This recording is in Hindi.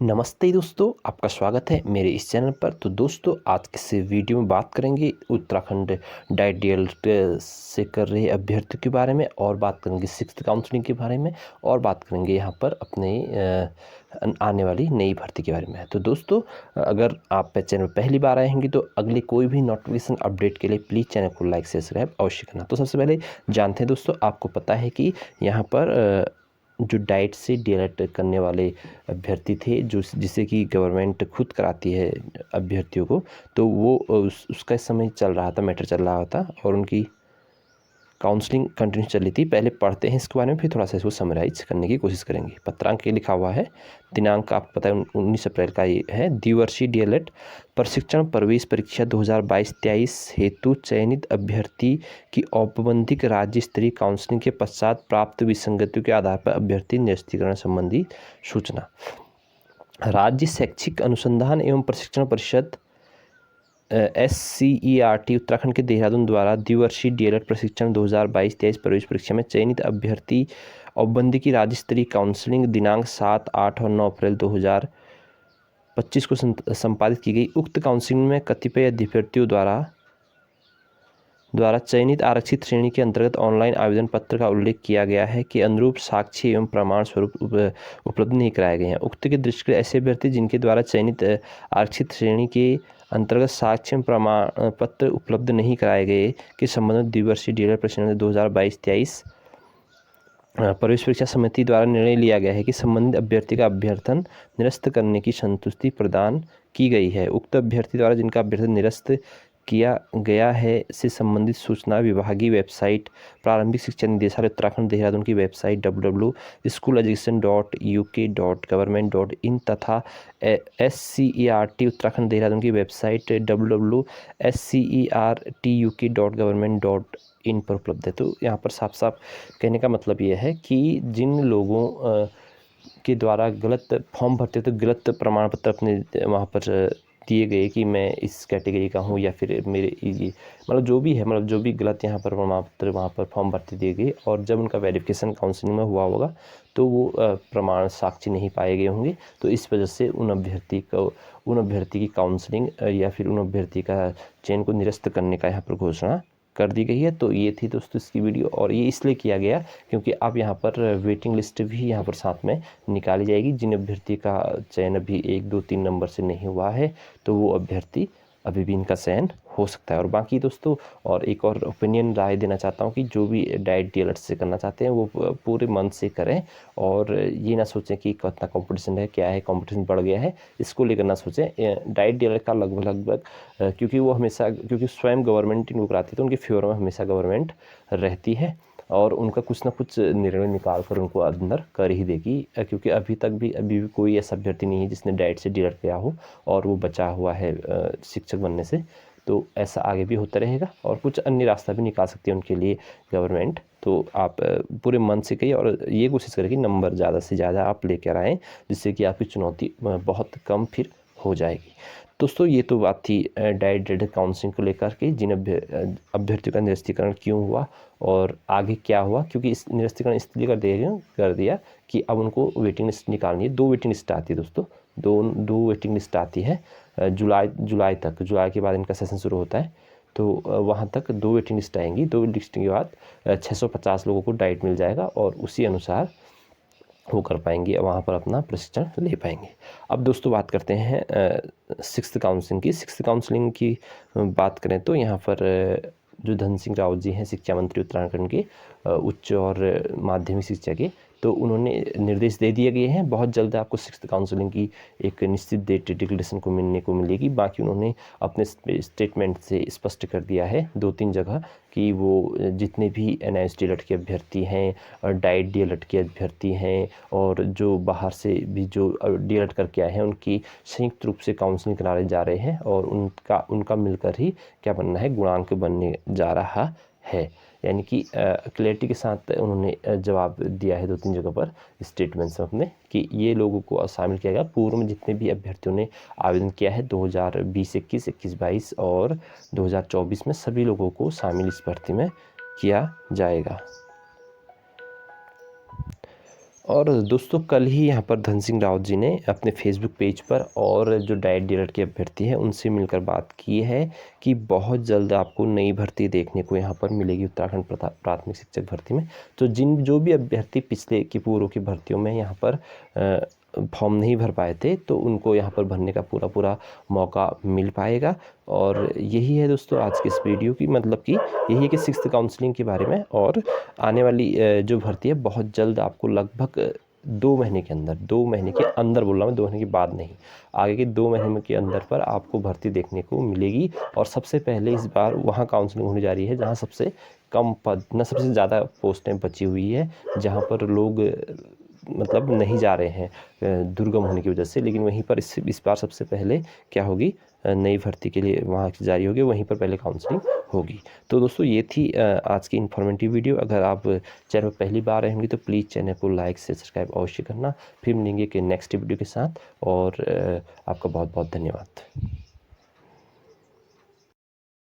नमस्ते दोस्तों, आपका स्वागत है मेरे इस चैनल पर। तो दोस्तों, आज के इस वीडियो में बात करेंगे उत्तराखंड डाइट डीएलएड से कर रहे अभ्यर्थियों के बारे में, और बात करेंगे सिक्स्थ काउंसलिंग के बारे में, और बात करेंगे यहाँ पर अपने आने वाली नई भर्ती के बारे में। तो दोस्तों, अगर आप चैनल पहली बार आए होंगे तो अगले कोई भी नोटिफिकेशन अपडेट के लिए प्लीज़ चैनल को लाइक सब्सक्राइब अवश्य करना। तो सबसे पहले जानते हैं दोस्तों, आपको पता है कि यहाँ पर जो डाइट से डीएलएड करने वाले अभ्यर्थी थे, जो जिसे कि गवर्नमेंट खुद कराती है अभ्यर्थियों को, तो वो उसका इस समय चल रहा था, मैटर चल रहा था, और उनकी काउंसलिंग कंटिन्यू चल रही थी। पहले पढ़ते हैं इसके बारे में, फिर थोड़ा सा इसको समराइज करने की कोशिश करेंगे। पत्रांक ये लिखा हुआ है, दिनांक आपको पता है 19 अप्रैल का ये है। द्विवर्षीय डीएलएड प्रशिक्षण प्रवेश परीक्षा 2022-23 हेतु चयनित अभ्यर्थी की औपबंधिक राज्य स्तरीय काउंसलिंग के पश्चात प्राप्त विसंगतियों के आधार पर अभ्यर्थी निरस्तीकरण संबंधी सूचना। राज्य शैक्षिक अनुसंधान एवं प्रशिक्षण परिषद SCERT उत्तराखंड के देहरादून द्वारा द्विवर्षीय डीएलएड प्रशिक्षण 2022-23 प्रवेश परीक्षा में चयनित अभ्यर्थी औपबंधिक की राज्य स्तरीय काउंसलिंग दिनांक 7, 8 और 9 अप्रैल 2025 को संपादित की गई। उक्त काउंसलिंग में कतिपय अभ्यर्थियों द्वारा चयनित आरक्षित श्रेणी के अंतर्गत ऑनलाइन आवेदन पत्र का उल्लेख किया गया है कि अनुरूप साक्ष्य एवं प्रमाण स्वरूप उपलब्ध नहीं कराए गए हैं। उक्त के दृष्टिगत ऐसे अभ्यर्थी जिनके द्वारा चयनित आरक्षित श्रेणी के अंतर्गत साक्ष्य प्रमाण पत्र उपलब्ध नहीं कराए गए के संबंध में द्विवर्षीय डीएलएड प्रशिक्षण 2022-23 प्रवेश परीक्षा समिति द्वारा निर्णय लिया गया है कि संबंधित अभ्यर्थी का अभ्यर्थन निरस्त करने की संतुष्टि प्रदान की गई है। उक्त अभ्यर्थी द्वारा जिनका अभ्यर्थन निरस्त किया गया है से संबंधित सूचना विभागीय वेबसाइट, प्रारंभिक शिक्षा निदेशालय उत्तराखंड देहरादून की वेबसाइट www.schoologeducation.uk.government.in तथा SCERT उत्तराखंड देहरादून की वेबसाइट www.SCERTUK.government.in पर उपलब्ध है। तो यहाँ पर साफ साफ कहने का मतलब ये है कि जिन लोगों के द्वारा गलत फॉर्म भरते तो गलत प्रमाण पत्र अपने वहाँ पर दिए गए कि मैं इस कैटेगरी का हूँ, या फिर मेरे ये मतलब जो भी है, मतलब जो भी गलत यहाँ पर प्रमाण पत्र वहाँ पर फॉर्म भरते दिए गए, और जब उनका वेरिफिकेशन काउंसलिंग में हुआ होगा तो वो प्रमाण साक्ष्य नहीं पाए गए होंगे। तो इस वजह से उन अभ्यर्थी की काउंसलिंग या फिर उन अभ्यर्थी का चयन को निरस्त करने का यहाँ पर घोषणा कर दी गई है। तो ये थी दोस्तों इसकी वीडियो, और ये इसलिए किया गया क्योंकि अब यहाँ पर वेटिंग लिस्ट भी यहाँ पर साथ में निकाली जाएगी। जिन अभ्यर्थी का चयन अभी 1, 2, 3 नंबर से नहीं हुआ है तो वो अभ्यर्थी अभी भी इनका चयन हो सकता है। और बाकी दोस्तों, और एक और ओपिनियन राय देना चाहता हूँ कि जो भी डाइट डीएलएड से करना चाहते हैं वो पूरे मन से करें, और ये ना सोचें कि कितना कंपटीशन है, क्या है, कंपटीशन बढ़ गया है, इसको लेकर ना सोचें। डाइट डीएलएड का लगभग क्योंकि स्वयं गवर्नमेंट इनको कराती है तो उनके फेवर में हमेशा गवर्नमेंट रहती है, और उनका कुछ ना कुछ निर्णय निकाल कर उनको अंदर कर ही देगी। क्योंकि अभी भी कोई ऐसा अभ्यर्थी नहीं है जिसने डाइट से डीएलएड किया हो और वो बचा हुआ है शिक्षक बनने से। तो ऐसा आगे भी होता रहेगा, और कुछ अन्य रास्ता भी निकाल सकती है उनके लिए गवर्नमेंट। तो आप पूरे मन से कहिए और ये कोशिश करें कि नंबर ज़्यादा से ज़्यादा आप लेकर आएँ, जिससे कि आपकी चुनौती बहुत कम फिर हो जाएगी। दोस्तों, ये तो बात थी डाइट डीएलएड काउंसलिंग को लेकर के, जिन अभ्यर्थियों का निरस्तीकरण क्यों हुआ और आगे क्या हुआ। क्योंकि इस निरस्तीकरण इसलिए कर दिया कि अब उनको वेटिंग लिस्ट निकालनी है। 2 वेटिंग लिस्ट आती है दोस्तों, दो वेटिंग लिस्ट आती है जुलाई तक। जुलाई के बाद इनका सेशन शुरू होता है, तो वहाँ तक 2 वेटिंग लिस्ट आएंगी। 2 लिस्ट के बाद 650 लोगों को डाइट मिल जाएगा, और उसी अनुसार वो कर पाएंगे, वहाँ पर अपना प्रशिक्षण ले पाएंगे। अब दोस्तों बात करते हैं सिक्स्थ काउंसलिंग की बात करें तो यहाँ पर जो धन सिंह रावत जी हैं, शिक्षा मंत्री उत्तराखंड के उच्च और माध्यमिक शिक्षा के, तो उन्होंने निर्देश दे दिए गए हैं। बहुत जल्द आपको सिक्स्थ काउंसलिंग की एक निश्चित डेट डिक्लेरेशन को मिलेगी। बाकी उन्होंने अपने स्टेटमेंट से स्पष्ट कर दिया है 2-3 जगह कि वो जितने भी एनआईएस डीएलएड के अभ्यर्थी हैं और डाइट डीएलएड के अभ्यर्थी हैं, और जो बाहर से भी जो डीएलएड करके आए हैं, उनकी संयुक्त रूप से काउंसलिंग कराने जा रहे हैं, और उनका मिलकर ही क्या बनना है, गुणांक बनने जा रहा है। यानी कि क्लैरिटी के साथ उन्होंने जवाब दिया है 2-3 जगह पर स्टेटमेंट्स में अपने, कि ये लोगों को शामिल किया गया। पूर्व में जितने भी अभ्यर्थियों ने आवेदन किया है 2020-21, 21-22 और 2024 में, सभी लोगों को शामिल इस भर्ती में किया जाएगा। और दोस्तों कल ही यहाँ पर धन सिंह रावत जी ने अपने फेसबुक पेज पर और जो डाइट डीलर के अभ्यर्थी हैं उनसे मिलकर बात की है कि बहुत जल्द आपको नई भर्ती देखने को यहाँ पर मिलेगी उत्तराखंड प्राथमिक शिक्षक भर्ती में। तो जो भी अभ्यर्थी पिछले की पूर्व की भर्तियों में यहाँ पर फॉर्म नहीं भर पाए थे तो उनको यहाँ पर भरने का पूरा मौका मिल पाएगा। और यही है दोस्तों आज की इस वीडियो की मतलब कि यही है कि 6th काउंसलिंग के बारे में। और आने वाली जो भर्ती है बहुत जल्द आपको लगभग 2 महीने के अंदर, 2 महीने के अंदर बोल रहा हूँ, 2 महीने के बाद नहीं, आगे के 2 महीने के अंदर पर आपको भर्ती देखने को मिलेगी। और सबसे पहले इस बार वहाँ काउंसलिंग होने जा रही है जहाँ सबसे कम पद न सबसे ज़्यादा पोस्टें बची हुई है, जहाँ पर लोग मतलब नहीं जा रहे हैं दुर्गम होने की वजह से। लेकिन वहीं पर इस बार सबसे पहले क्या होगी, नई भर्ती के लिए वहाँ जारी होगी, वहीं पर पहले काउंसलिंग होगी। तो दोस्तों ये थी आज की इन्फॉर्मेटिव वीडियो। अगर आप चैनल पर पहली बार रहेंगे तो प्लीज़ चैनल को लाइक से सब्सक्राइब अवश्य करना। फिर मिलेंगे कि नेक्स्ट वीडियो के साथ। और आपका बहुत बहुत धन्यवाद।